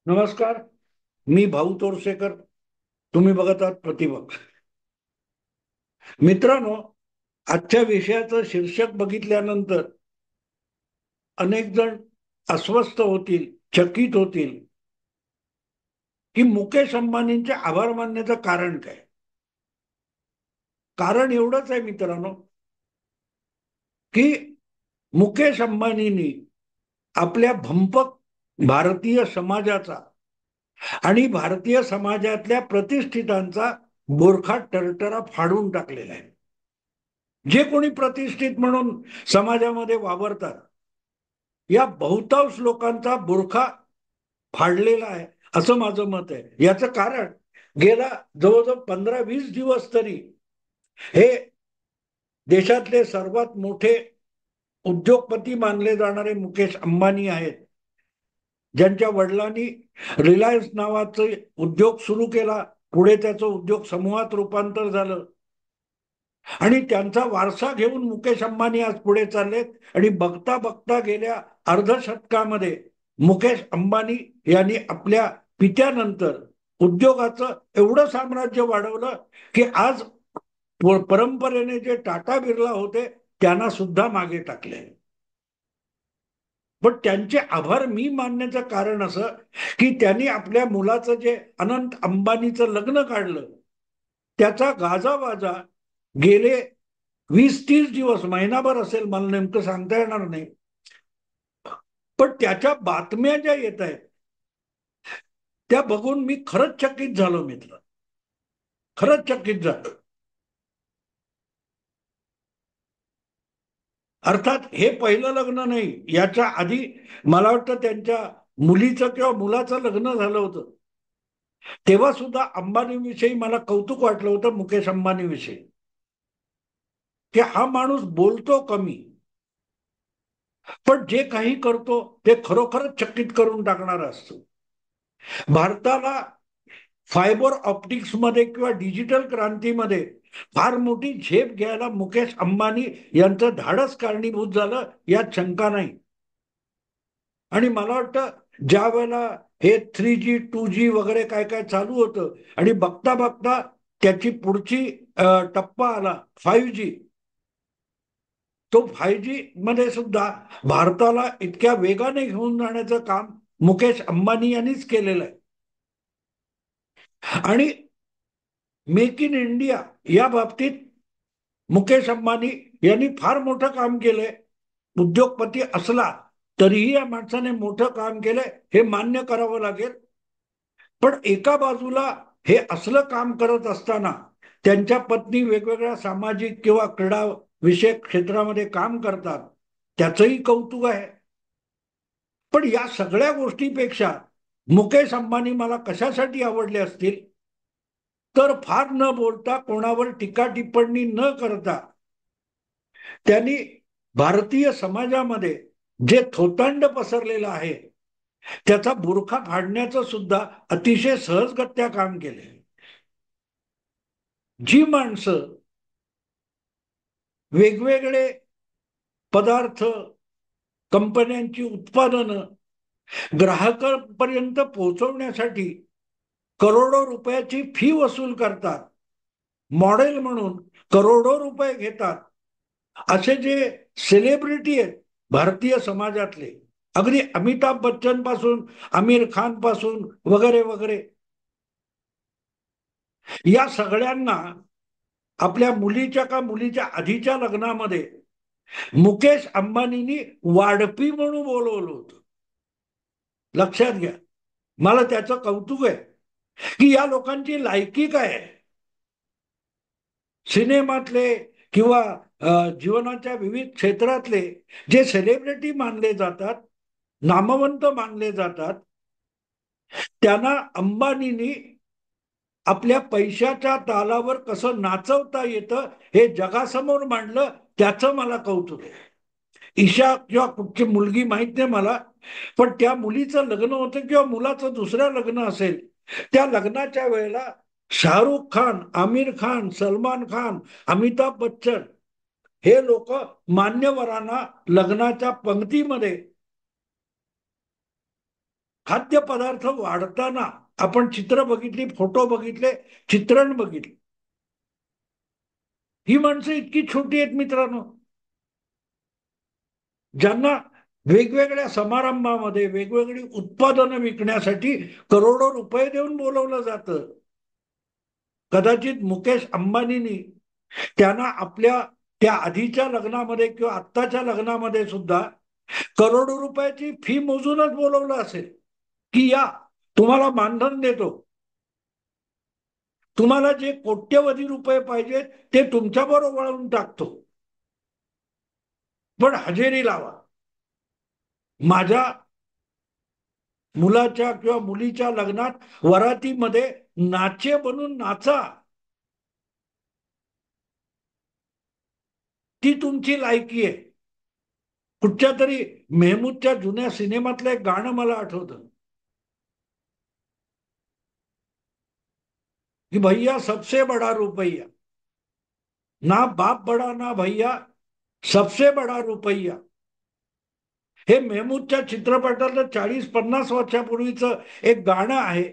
नमस्कार. मी भाऊ तोरसेकर. तुम्ही बघत आहात प्रतिपक्ष. मित्रांनो, आजच्या विषयाचं शीर्षक बघितल्यानंतर अनेक जण अस्वस्थ होतील, चकित होतील की मुकेश अंबानींचे आभार मानण्याचं कारण काय. कारण एवढंच आहे मित्रांनो, की मुकेश अंबानींनी आपल्या भंपक भारतीय समाजाचा आणि भारतीय समाजातल्या प्रतिष्ठितांचा बोरखा टरटरा फाडून टाकलेला आहे. जे कोणी प्रतिष्ठित म्हणून समाजामध्ये वावरतात, या बहुतांश लोकांचा बुरखा फाडलेला आहे असं माझं मत आहे. याचं कारण गेला जवळजवळ 15-20 दिवस तरी हे देशातले सर्वात मोठे उद्योगपती मानले जाणारे मुकेश अंबानी आहेत, ज्यांच्या वडिलांनी रिलायन्स नावाचे उद्योग सुरू केला. पुढे त्याचं उद्योग समूहात रूपांतर झालं आणि त्यांचा वारसा घेऊन मुकेश अंबानी आज पुढे चाललेत. आणि बघता बघता गेल्या अर्धशतकामध्ये मुकेश अंबानी यांनी आपल्या पित्यानंतर उद्योगाचं एवढं साम्राज्य वाढवलं की आज परंपरेने जे टाटा बिर्ला होते त्यांना सुद्धा मागे टाकले. पण त्यांचे आभार मी मानण्याचं कारण असं की त्यांनी आपल्या मुलाचं जे अनंत अंबानीचं लग्न काढलं, त्याचा गाजावाजा गेले 20-30 दिवस, महिनाभर असेल, मला नेमकं सांगता येणार नाही, पण त्याच्या बातम्या ज्या येत आहेत त्या बघून मी खरंच चकित झालो मित्र, खरंच चकित झालो. अर्थात हे पहिलं लग्न नाही, याच्या आधी मला वाटतं त्यांच्या मुलीचं किंवा मुलाचं लग्न झालं होतं. तेव्हा सुद्धा अंबानीविषयी मला कौतुक वाटलं होतं, मुकेश अंबानीविषयी, की हा माणूस बोलतो कमी पण जे काही करतो ते खरोखरच चकित करून टाकणार असतो. भारताला फायबर ऑप्टिक्स मध्ये किंवा डिजिटल क्रांतीमध्ये फार मोठी झेप घ्यायला मुकेश अंबानी यांचं धाडस कारणीभूत झालं, यात शंका नाही. आणि मला वाटतं ज्या वेळेला हे 3G 2G वगैरे काय काय चालू होतं आणि बघता बघता त्याची पुढची टप्पा आला 5G. तो 5G मध्ये सुद्धा भारताला इतक्या वेगाने घेऊन जाण्याचं काम मुकेश अंबानी यांनीच केलेलं आहे. आणि मेक इन इंडिया या बाबतीत मुकेश अंबानी यांनी फार मोठं काम केलंय. उद्योगपती असला तरीही या माणसाने मोठं काम केलंय, हे मान्य करावं लागेल. पण एका बाजूला हे असलं काम करत असताना त्यांच्या पत्नी वेगवेगळ्या सामाजिक किंवा क्रीडा विषयक क्षेत्रामध्ये काम करतात, त्याचंही कौतुक आहे. पण या सगळ्या गोष्टीपेक्षा मुकेश अंबानी मला कशासाठी आवडले असतील, तर फार न बोलता, कोणावर टीका टिप्पणी न करता त्यांनी भारतीय समाजामध्ये जे थोतांड पसरलेलं आहे त्याचा बुरखा फाडण्याचं सुद्धा अतिशय सहजगत्या काम केले. जी माणसं वेगवेगळे पदार्थ, कंपन्यांची उत्पादनं ग्राहकांपर्यंत पोहोचवण्यासाठी करोडो रुपयाची फी वसूल करतात, मॉडेल म्हणून करोडो रुपये घेतात, असे जे सेलिब्रिटी आहेत भारतीय समाजातले, अगदी अमिताभ बच्चन पासून, आमिर खान पासून वगैरे वगैरे, या सगळ्यांना आपल्या मुलीच्या का मुलीच्या आधीच्या लग्नामध्ये मुकेश अंबानींनी वाढपी म्हणून बोलवलं होतं. लक्षात घ्या, मला त्याचं कौतुक आहे की या लोकांची लायकी काय आहे. सिनेमातले किंवा जीवनाच्या विविध क्षेत्रातले जे सेलिब्रिटी मानले जातात, नामवंत मानले जातात, त्यांना अंबानींनी आपल्या पैशाच्या तालावर कसं नाचवता येतं हे जगासमोर मांडलं, त्याचं मला कौतुक आहे. ईशा किंवा कुठची मुलगी माहित नाही मला, पण त्या मुलीचं लग्न होतं किंवा मुलाचं दुसरं लग्न असेल, त्या लग्नाच्या वेळेला शाहरुख खान, आमिर खान, सलमान खान, अमिताभ बच्चन हे लोक मान्यवरांना लग्नाच्या पंक्तीमध्ये खाद्यपदार्थ वाढताना आपण चित्र बघितली, फोटो बघितले, चित्रण बघितले. ही माणसं इतकी छोटी आहेत मित्रांनो, ज्यांना वेगवेगळ्या समारंभामध्ये वेगवेगळी उत्पादनं विकण्यासाठी करोडो रुपये देऊन बोलवलं जातं. कदाचित मुकेश अंबानींनी त्यांना आपल्या त्या आधीच्या लग्नामध्ये किंवा आत्ताच्या लग्नामध्ये सुद्धा करोडो रुपयाची फी मोजूनच बोलवलं असेल की या, तुम्हाला मानधन देतो, तुम्हाला जे कोट्यवधी रुपये पाहिजे ते तुमच्या बरोबर वळून टाकतो, पण हजेरी लावा. माझ्या मुलाच्या किंवा मुलीच्या लग्नात वरातीमध्ये नाचे बनून नाचा. ती तुमची लायकी आहे. कुठच्या तरी मेहमूदच्या जुन्या सिनेमातलं एक गाणं मला आठवतं की भैया सबसे बडा रुपया, ना बाप बडा ना भैया, सबसे बडा रुपया. हे मेहमूदच्या चित्रपटातलं 40-50 वर्षापूर्वीचं एक गाणं आहे.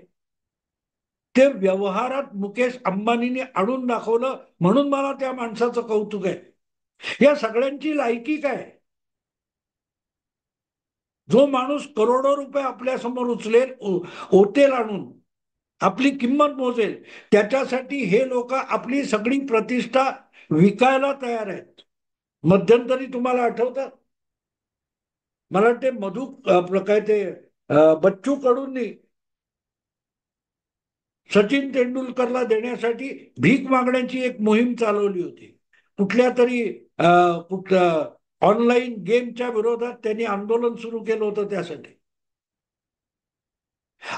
ते व्यवहारात मुकेश अंबानींनी आणून दाखवलं, म्हणून मला त्या माणसाचं कौतुक आहे. या सगळ्यांची लायकी काय? जो माणूस करोडो रुपये आपल्या समोर उचलेल, ओतेल आणून, आपली किंमत मोजेल, त्याच्यासाठी हे लोक आपली सगळी प्रतिष्ठा विकायला तयार आहेत. मध्यंतरी तुम्हाला आठवतं, मला वाटते काय ते बच्चू कडूंनी सचिन तेंडुलकरला देण्यासाठी भीक मागण्याची एक मोहीम चालवली होती. कुठल्या तरी ऑनलाईन गेमच्या विरोधात त्यांनी आंदोलन सुरू केलं होतं. त्यासाठी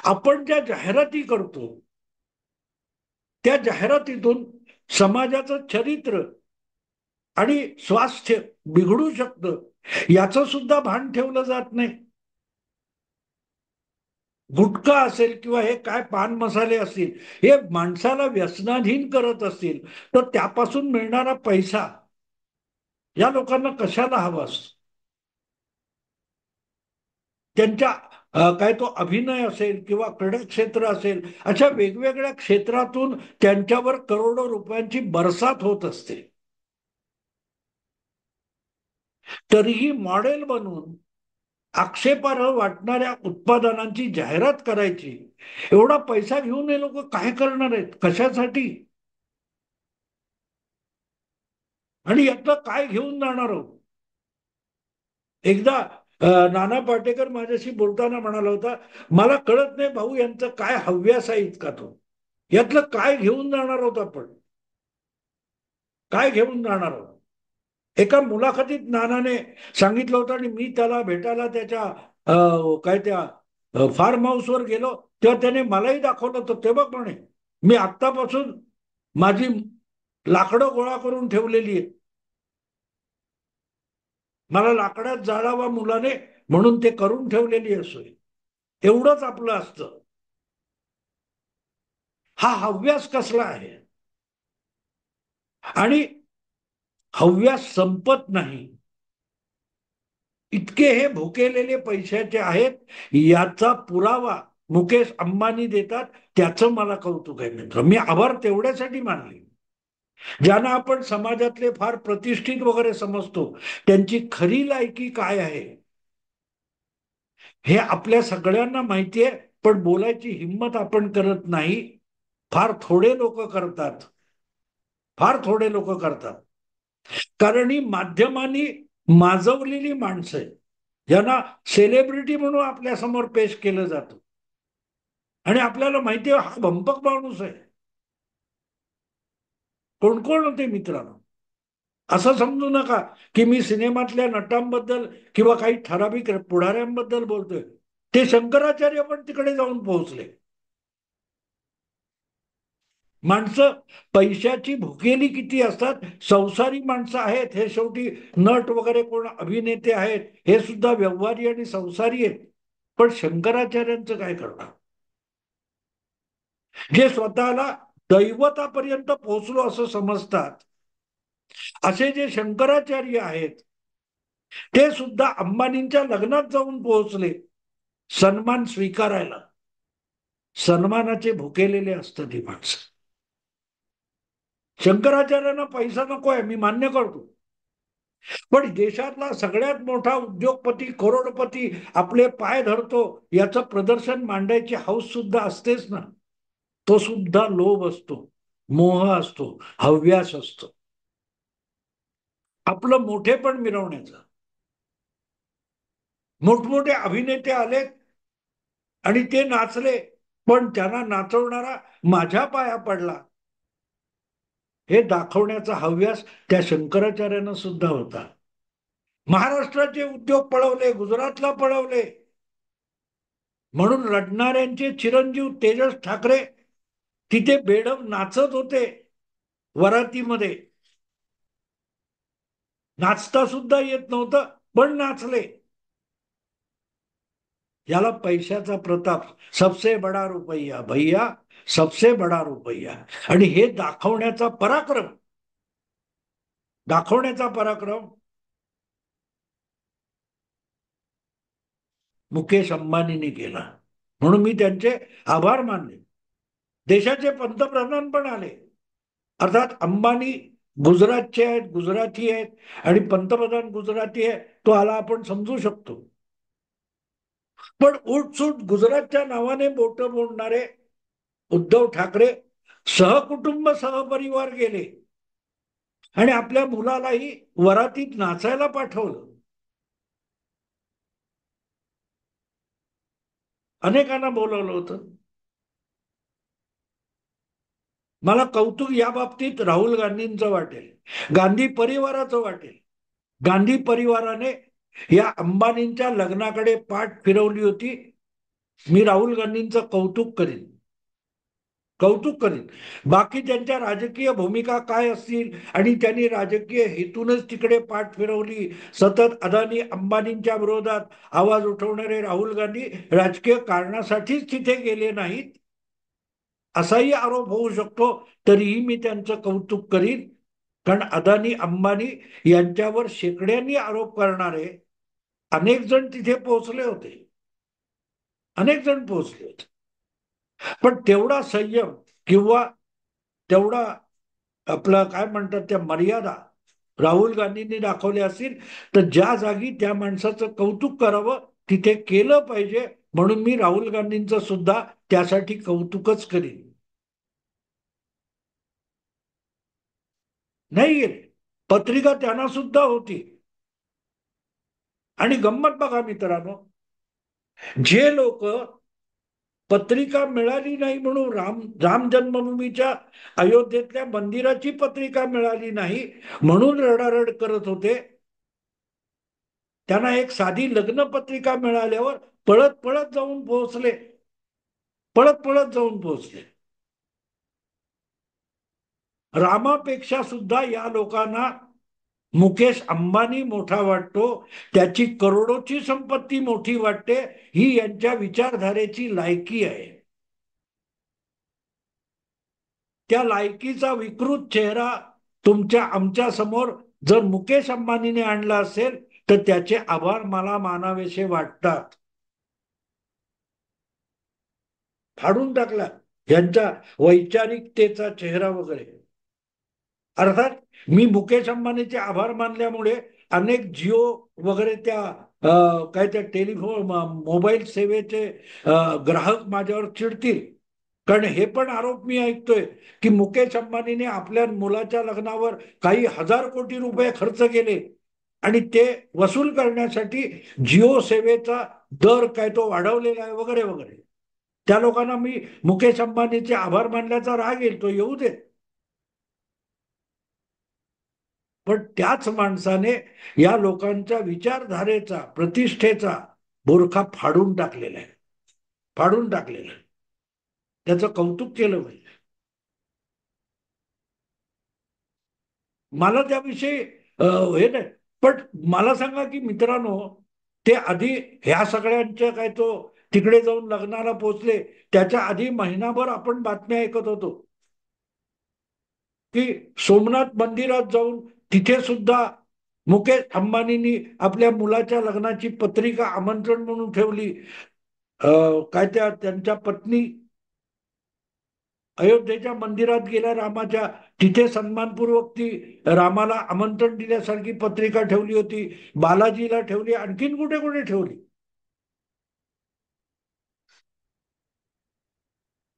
आपण ज्या जाहिराती करतो त्या जाहिरातीतून समाजाचं चरित्र आणि स्वास्थ्य बिघडू शकतं, याचं सुद्धा भान ठेवलं जात नाही. गुटखा असेल किंवा हे काय पान मसाले असतील, हे माणसाला व्यसनाधीन करत असतील, तर त्यापासून मिळणारा पैसा या लोकांना कशाला हवा असतो? त्यांच्या काय तो अभिनय असेल किंवा क्रीडा क्षेत्र असेल, अशा वेगवेगळ्या क्षेत्रातून त्यांच्यावर करोडो रुपयांची बरसात होत असते. तरीही मॉडेल बनवून आक्षेपार्ह वाटणाऱ्या उत्पादनांची जाहिरात करायची, एवढा पैसा घेऊन हे लोक काय करणार आहेत, कशासाठी, आणि यातलं काय घेऊन जाणार आहोत? एकदा नाना पाटेकर माझ्याशी बोलताना म्हणाला होता, मला कळत नाही भाऊ यांचं काय हव्यास आहे इतका, तो यातलं काय घेऊन जाणार आहोत आपण, काय घेऊन जाणार आहोत? एका मुलाखतीत नानाने सांगितलं होतं, आणि मी त्याला भेटायला त्याच्या काय त्या फार्म हाऊसवर गेलो तेव्हा त्याने मलाही दाखवलं होतं. ते बघ म्हणे, मी आत्तापासून माझी लाकडं गोळा करून ठेवलेली आहे, मला लाकडात जाळावा मुलाने म्हणून ते करून ठेवलेली असोय. एवढंच आपलं असतं. हा हव्यास कसला आहे? आणि हव्यास संपत नाही. इतके हे भुकेलेले पैशाचे आहेत, याचा पुरावा मुकेश अंबानी देतात. त्याचं मला कौतुक आहे मित्र. मी आभार तेवढ्यासाठी मानले. ज्यांना आपण समाजातले फार प्रतिष्ठित वगैरे समजतो, त्यांची खरी लायकी काय आहे हे आपल्या सगळ्यांना माहिती आहे, पण बोलायची हिंमत आपण करत नाही. फार थोडे लोक करतात, फार थोडे लोक करतात. कारण ही माध्यमांनी माजवलेली माणसं आहे, ज्यांना सेलिब्रिटी म्हणून आपल्या समोर पेश केलं जातं, आणि आपल्याला माहिती आहे हा भंपक माणूस आहे. कोण कोण होते मित्रांनो? असं समजू नका की मी सिनेमातल्या नटांबद्दल किंवा काही ठराविक पुढाऱ्यांबद्दल बोलतोय. ते शंकराचार्य पण तिकडे जाऊन पोहोचले. माणसं पैशाची भुकेली किती असतात. संसारी माणसं आहेत, हे शेवटी नट वगैरे कोण अभिनेते आहेत, हे सुद्धा व्यवहारी आणि संसारी आहेत. पण शंकराचार्यांचं काय करणार, जे स्वतःला दैवतापर्यंत पोहोचलो असं समजतात, असे जे शंकराचार्य आहेत, ते सुद्धा अंबानींच्या लग्नात जाऊन पोहोचले. सन्मान स्वीकारायला सन्मानाचे भुकेलेले असतात ही माणसं. शंकराचार्यांना पैसा नको आहे, मी मान्य करतो. पण देशातला सगळ्यात मोठा उद्योगपती, करोडपती आपले पाय धरतो, याचं प्रदर्शन मांडायची हौस सुद्धा असतेच ना. तो सुद्धा लोभ असतो, मोह असतो, हव्यास असतो, आपलं मोठेपण मिरवण्याचं. मोठमोठे अभिनेते आले आणि ते नाचले, पण त्यांना नाचवणारा माझ्या पाया पडला, हे दाखवण्याचा हव्यास त्या शंकराचार्यांना सुद्धा होता. महाराष्ट्राचे उद्योग पळवले, गुजरातला पळवले, म्हणून रडणाऱ्यांचे चिरंजीव तेजस ठाकरे तिथे बेडम नाचत होते वरातीमध्ये. नाचता सुद्धा येत नव्हतं, पण नाचले. याला पैशाचा प्रताप, सबसे बडा रुपया भैया, सबसे बडा रुपया. आणि हे दाखवण्याचा पराक्रम मुकेश अंबानीने केला. म्हणून मी त्यांचे आभार मानले. देशाचे पंतप्रधान पण आले. अर्थात अंबानी गुजरातचे आहेत, गुजराती आहेत, आणि पंतप्रधान गुजराती आहे, तो आला आपण समजू शकतो. पण उठसूट गुजरातच्या नावाने बोट मोडणारे उद्धव ठाकरे सहकुटुंब सहपरिवार गेले आणि आपल्या मुलालाही वरातीत नाचायला पाठवलं. अनेकांना बोलवलं होतं. मला कौतुक या बाबतीत राहुल गांधींचं वाटेल, गांधी परिवाराचं वाटेल. गांधी परिवाराने या अंबानींच्या लग्नाकडे पाठ फिरवली होती. मी राहुल गांधींचं कौतुक करीन. बाकी त्यांच्या राजकीय भूमिका काय असतील आणि त्यांनी राजकीय हेतूनच तिकडे पाठ फिरवली, सतत अदानी अंबानींच्या विरोधात आवाज उठवणारे राहुल गांधी राजकीय कारणासाठीच तिथे गेले नाहीत, असाही आरोप होऊ शकतो. तरीही मी त्यांचं कौतुक करीन, कारण अदानी अंबानी यांच्यावर शेकड्यांनी आरोप करणारे अनेक जण तिथे पोहोचले होते. पण तेवढा संयम किंवा तेवढा आपला काय म्हणतात त्या मर्यादा राहुल गांधींनी दाखवल्या असतील, तर ज्या जागी त्या माणसाचं कौतुक करावं तिथे केलं पाहिजे. म्हणून मी राहुल गांधींचं सुद्धा त्यासाठी कौतुकच करीन. नाही गेले, पत्रिका त्यांना सुद्धा होती. आणि गंमत बघा मित्रांनो, जे लोक पत्रिका मिळाली नाही म्हणून राम जन्मभूमीच्या अयोध्येतल्या मंदिराची पत्रिका मिळाली नाही म्हणून रडारड करत होते, त्यांना एक साधी लग्न पत्रिका मिळाल्यावर पळत पळत जाऊन पोहोचले. रामापेक्षा सुद्धा या लोकांना मुकेश अंबानी मोठा वाटतो, त्याची करोडोची संपत्ती मोठी वाटते. ही यांच्या विचारधारेची लायकी आहे. त्या लायकीचा विकृत चेहरा आमच्या समोर जर मुकेश अंबानीने आणला असेल, तर त्याचे आभार मला मानावेसे वाटतात. फाडून टाकला यांच्या वैचारिकतेचा चेहरा वगैरे. अर्थात मी मुकेश अंबानीचे आभार मानल्यामुळे अनेक जिओ वगैरे त्या काय त्या टेलिफोन मोबाईल सेवेचे ग्राहक माझ्यावर चिडतील. कारण हे पण आरोप मी ऐकतोय की मुकेश अंबानीने आपल्या मुलाच्या लग्नावर काही हजार कोटी रुपये खर्च केले आणि ते वसूल करण्यासाठी जिओ सेवेचा दर काय तो वाढवलेला आहे वगैरे वगैरे. त्या लोकांना मी मुकेश अंबानीचे आभार मानल्याचा राग येईल, तो येऊ दे. पण त्याच माणसाने या लोकांच्या विचारधारेचा, प्रतिष्ठेचा बोरखा फाडून टाकलेला आहे. त्याचं कौतुक केलं पाहिजे. मला त्याविषयी हे नाही. पण मला सांगा की मित्रांनो, ते आधी ह्या सगळ्यांच्या काय तो तिकडे जाऊन लग्नाला पोहोचले, त्याच्या आधी महिनाभर आपण बातम्या ऐकत होतो की सोमनाथ मंदिरात जाऊन तिथे सुद्धा मुकेश अंबानींनी आपल्या मुलाच्या लग्नाची पत्रिका आमंत्रण म्हणून ठेवली. काय त्यांच्या पत्नी अयोध्येच्या मंदिरात गेल्या रामाच्या, तिथे सन्मानपूर्वक ती रामाला आमंत्रण दिल्यासारखी पत्रिका ठेवली होती, बालाजीला ठेवली, आणखीन कुठे कुठे ठेवली.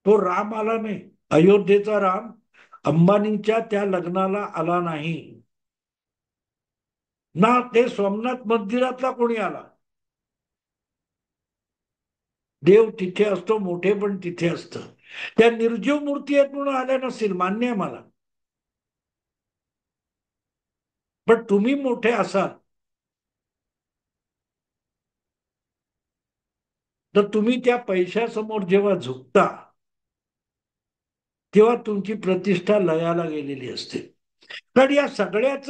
तो राम आला नाही, अयोध्येचा राम अंबानींच्या त्या लग्नाला आला नाही ना, ते सोमनाथ मंदिरातला कोणी आला. देव तिथे असतो, मोठे पण तिथे असतं. त्या निर्जीव मूर्ती आहेत म्हणून आल्या नसतील, मान्य आहे मला. पण तुम्ही मोठे असाल तर तुम्ही त्या पैशासमोर जेव्हा झुकता तेव्हा तुमची प्रतिष्ठा लयाला गेलेली असते. कारण या सगळ्याच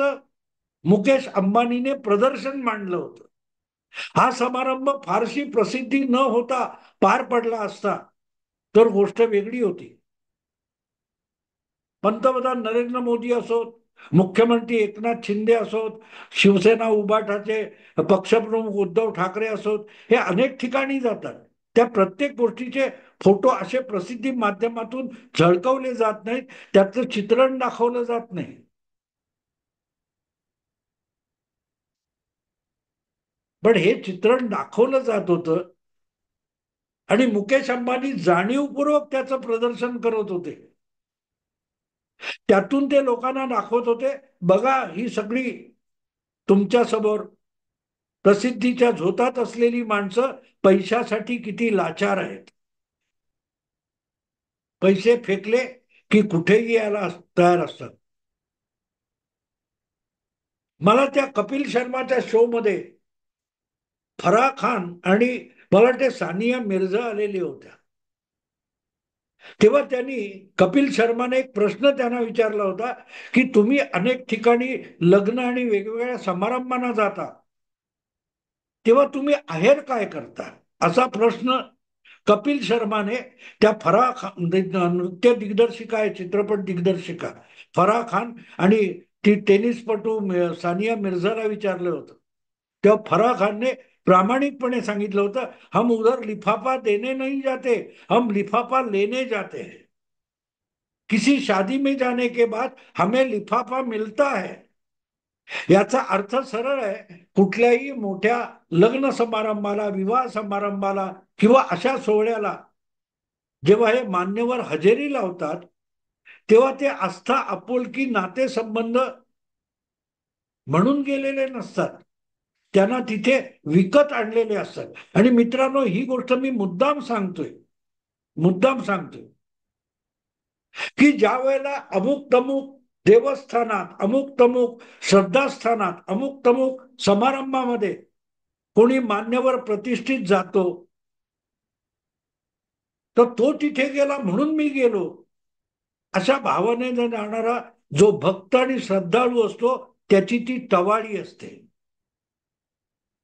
मुकेश अंबानीने प्रदर्शन मांडलं होतं. हा समारंभ फारशी प्रसिद्धी न होता पार पडला असता तर गोष्ट वेगळी होती. पंतप्रधान नरेंद्र मोदी असोत, मुख्यमंत्री एकनाथ शिंदे असोत, शिवसेना उभाटाचे पक्षप्रमुख उद्धव ठाकरे असोत, हे अनेक ठिकाणी जातात. त्या प्रत्येक गोष्टीचे फोटो असे प्रसिद्धी माध्यमातून झळकवले जात नाहीत, त्याचं चित्रण दाखवलं जात नाही. पण हे चित्रण दाखवलं जात होतं आणि मुकेश अंबानी जाणीवपूर्वक त्याचं प्रदर्शन करत होते. त्यातून ते लोकांना दाखवत होते, बघा ही सगळी तुमच्या समोर प्रसिद्धीच्या झोतात असलेली माणसं पैशासाठी किती लाचार आहेत. पैसे फेकले की कुठेही यायला तयार असतात. मला त्या कपिल शर्माच्या शो मध्ये फराह खान आणि मला वाटते सानिया मिर्झा आलेली होत्या. तेव्हा त्यांनी, कपिल शर्माने एक प्रश्न त्यांना विचारला होता की तुम्ही अनेक ठिकाणी लग्न आणि वेगवेगळ्या समारंभांना जाता, तेव्हा तुम्ही आहेर काय करता, असा प्रश्न कपिल शर्माने त्या नृत्य दिग्दर्शिका आहे, चित्रपट दिग्दर्शिका फराह खान आणि ती टेनिसपटू सानिया मिर्झाला विचारलं होतं. तेव्हा फराह खानने प्रामाणिकपणे सांगितलं होतं, हम उधर लिफाफा देने नहीं जाते, हम लिफाफा लेने जाते हैं. किसी शादी में जाने के बाद हमें लिफाफा मिलता है. याचा अर्थ सरळ आहे, कुठल्याही मोठ्या लग्न समारंभाला, विवाह समारंभाला किंवा अशा सोहळ्याला जेव्हा हे मान्यवर हजेरी लावतात तेव्हा ते आस्था, आपुलकी, नातेसंबंध म्हणून गेलेले नसतात, त्यांना तिथे विकत आणलेले असतात. आणि मित्रांनो, ही गोष्ट मी मुद्दाम सांगतोय की ज्या वेळेला अमुक तमुक देवस्थानात, अमुक तमुक श्रद्धास्थानात, अमुक तमुक समारंभामध्ये कोणी मान्यवर प्रतिष्ठित जातो, तर तो तिथे गेला म्हणून मी गेलो, अशा भावनेने जाणारा जो भक्त आणि श्रद्धाळू असतो त्याची ती टवाळी असते.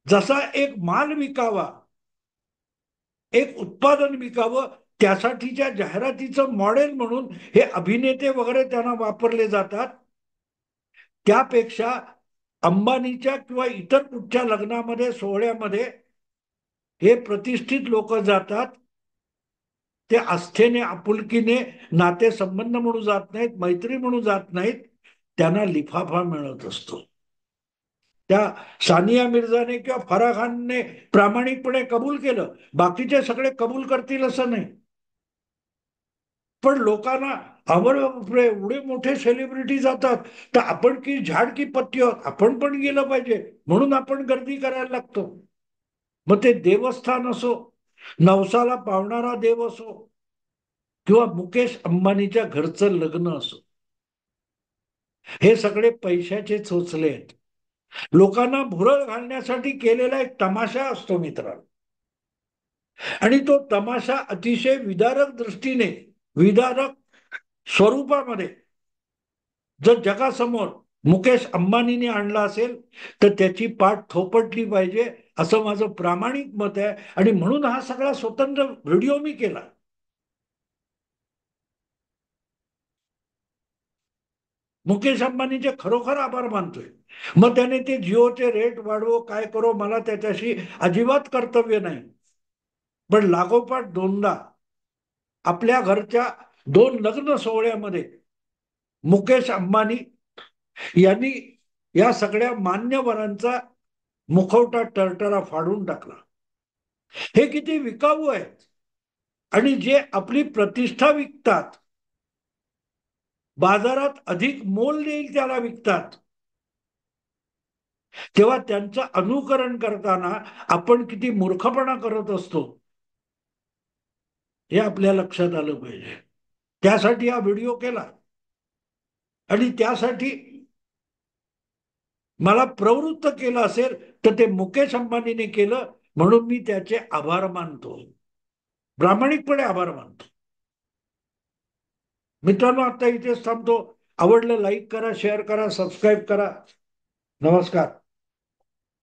जसा एक माल विकावा, एक उत्पादन विकावं, त्यासाठीच्या जाहिरातीचं मॉडेल म्हणून हे अभिनेते वगैरे त्यांना वापरले जातात, त्यापेक्षा अंबानीच्या किंवा इतर कुठच्या लग्नामध्ये, सोहळ्यामध्ये हे प्रतिष्ठित लोक जातात, ते आस्थेने, आपुलकीने, नातेसंबंध म्हणून जात नाहीत, मैत्री म्हणून जात नाहीत, त्यांना लिफाफा मिळत असतो. त्या सानिया मिर्झाने किंवा फराह खानने प्रामाणिकपणे कबूल केलं, बाकीचे सगळे कबूल करतील असं नाही. पण लोकांना एवढे मोठे सेलिब्रिटी जातात, तर आपण की झाड की पत्ती आहोत, आपण पण गेलं पाहिजे म्हणून आपण गर्दी करायला लागतो. मग ते देवस्थान असो, नवसाला पावणारा देव असो, किंवा मुकेश अंबानीच्या घरचं लग्न असो, हे सगळे पैशाचे चोचले आहेत. लोकांना भुरळ घालण्यासाठी केलेला एक तमाशा असतो मित्रांनो. आणि तो तमाशा अतिशय विदारक दृष्टीने, विदारक स्वरूपामध्ये जर जगासमोर मुकेश अंबानीने आणला असेल तर त्याची पाठ थोपटली पाहिजे, असं माझं प्रामाणिक मत आहे. आणि म्हणून हा सगळा स्वतंत्र व्हिडिओ मी केला. मुकेश अंबानीचे खरोखर आभार मानतोय. मग त्याने ते जिओचे रेट वाढवो, काय करो, मला त्याच्याशी अजिबात कर्तव्य नाही. पण लागोपाठ दोनदा आपल्या घरच्या 2 लग्न सोहळ्यामध्ये मुकेश अंबानी यांनी या सगळ्या मान्यवरांचा मुखवटा टरटरा फाडून टाकला. हे किती विकाऊ आहेत आणि जे आपली प्रतिष्ठा विकतात, बाजारात अधिक मोल देईल त्याला विकतात, तेव्हा त्यांचं अनुकरण करताना आपण किती मूर्खपणा करत असतो हे आपल्या लक्षात आलं पाहिजे. त्यासाठी हा व्हिडिओ केला आणि त्यासाठी मला प्रवृत्त केलं असेल तर ते मुकेश अंबानीने केलं, म्हणून मी त्याचे आभार मानतो, प्रामाणिकपणे आभार मानतो. मित्रांनो, आता इथेच थांबतो. आवडलं लाईक करा, शेअर करा, सबस्क्राईब करा. नमस्कार.